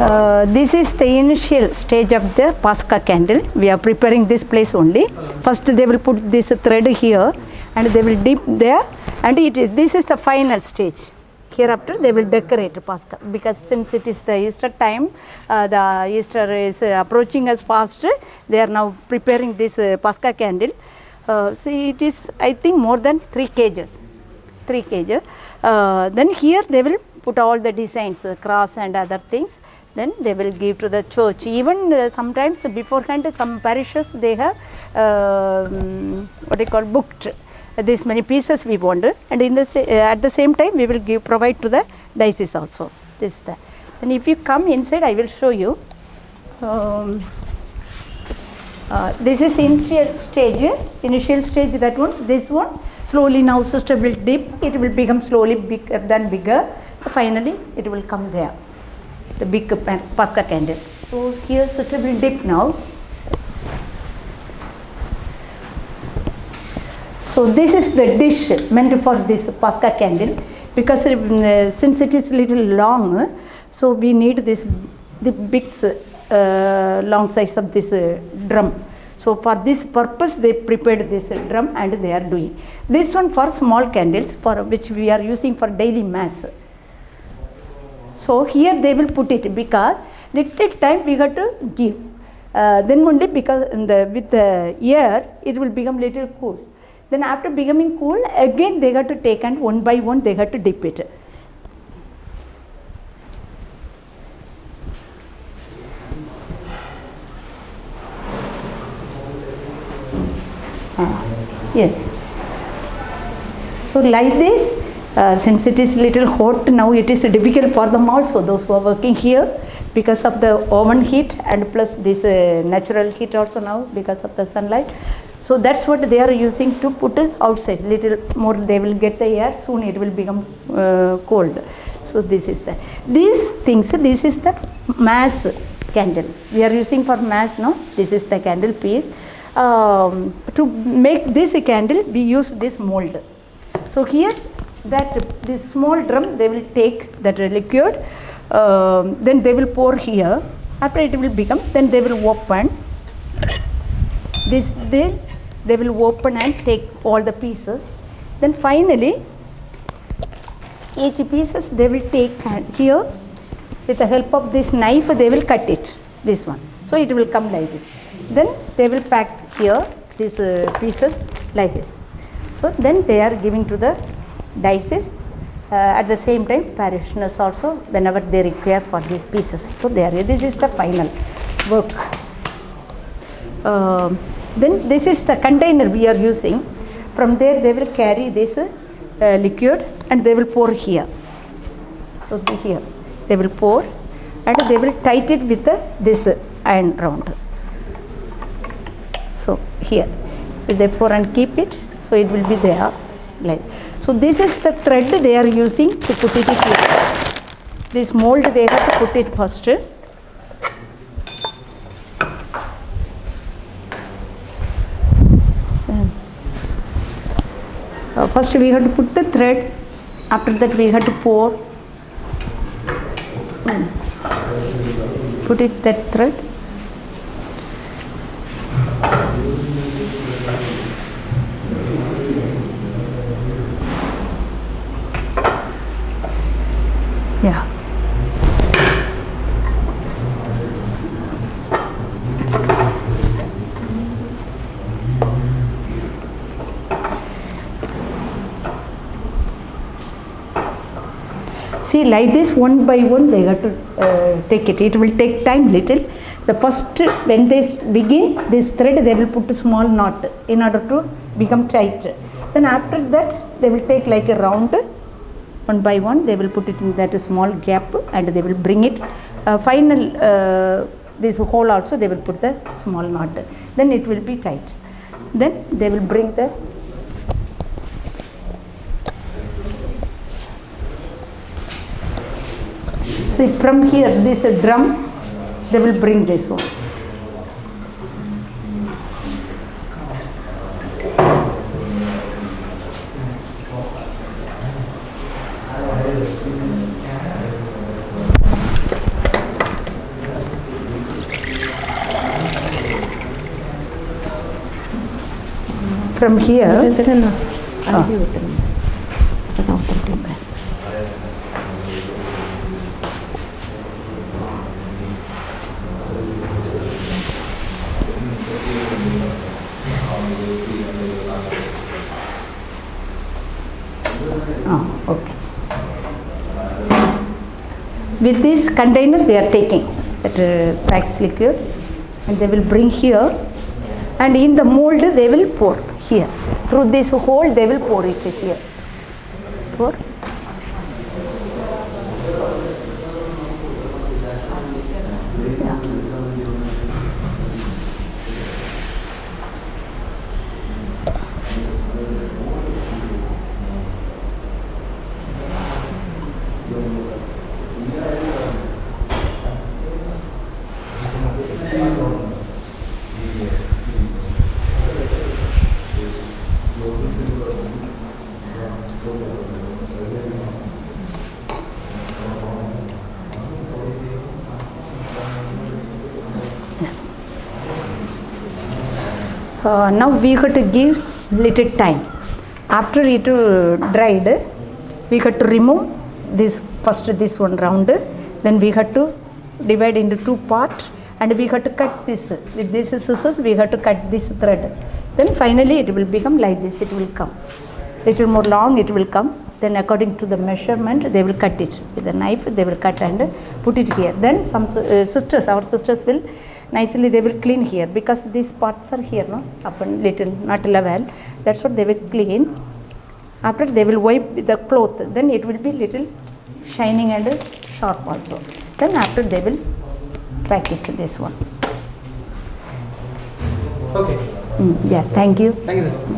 This is the initial stage of the Pascha candle. We are preparing this place only. First they will put this thread here and they will dip there, and this is the final stage. Hereafter they will decorate Pascha, because since it is the Easter time, the Easter is approaching us fast. They are now preparing this Pascha candle. See, it is, I think, more than 3 kgs. 3 kg. Then here they will put all the designs, cross and other things. Then they will give to the church. Even sometimes beforehand, some parishes they have what they call booked this many pieces we want, and in the at the same time we will provide to the diocese also. This that. And if you come inside, I will show you. This is initial stage, that one, this one. Slowly now sister will dip, it will become slowly bigger than bigger. Finally it will come there, the big Pascha candle. So here sister will dip now. So this is the dish meant for this Pascha candle, because since it is little long, so we need the big long size of this drum. So for this purpose they prepared this drum and they are doing. This one for small candles, for which we are using for daily mass. So here they will put it, because little time we got to give. Then only, because with the air it will become little cool. Then after becoming cool, again they got to take, and one by one they got to dip it. Yes. So like this, since it is little hot now, it is difficult for them also, those who are working here, because of the oven heat and plus this natural heat also now because of the sunlight. So that's what they are using to put it outside. Little more they will get the air, soon it will become cold. So this is the, these things, this is the mass candle. We are using for mass now. This is the candle piece. To make this candle, we use this mold. So here, that this small drum, they will take that liquid, then they will pour here. After it will become, then they will open this. Then they will open and take all the pieces. Then finally, each pieces they will take here. With the help of this knife, they will cut it. This one. So it will come like this. Then they will pack here these pieces like this. So then they are giving to the diocese. At the same time, parishioners also, whenever they require for these pieces. So they are, this is the final work. Then this is the container we are using. From there they will carry this liquid and they will pour here. So here they will pour and they will tight it with this iron round. So here they pour and keep it, so it will be there. Like, so this is the thread they are using to put it here. This mold they have to put it first. First we have to put the thread, after that we have to pour, put it that thread. Yeah. See, like this, one by one they have to take it. It will take time little. The first, when they begin this thread, they will put a small knot in order to become tight. Then after that, they will take like a round. One by one they will put it in that small gap and they will bring it. Final this hole also they will put the small knot. Then it will be tight. Then they will bring the see from here this drum they will bring this one. from here. Okay. With this container they are taking that wax liquid and they will bring here, and in the mold they will pour here. Through this hole they will pour it here. Pour. Now we have to give little time. After it dried, we have to remove this first this one round. Then we have to divide into two parts, and we have to cut this with this scissors. We have to cut this thread. Then finally it will become like this. It will come little more long. It will come. Then according to the measurement, they will cut it with a knife. They will cut and put it here. Then some sisters, our sisters will nicely they will clean here, because these parts are here, no, up and little not level. That's what they will clean. After they will wipe the cloth. Then it will be little shining and sharp also. Then after they will pack it this one. Okay. Yeah. Thank you. Thank you, sister.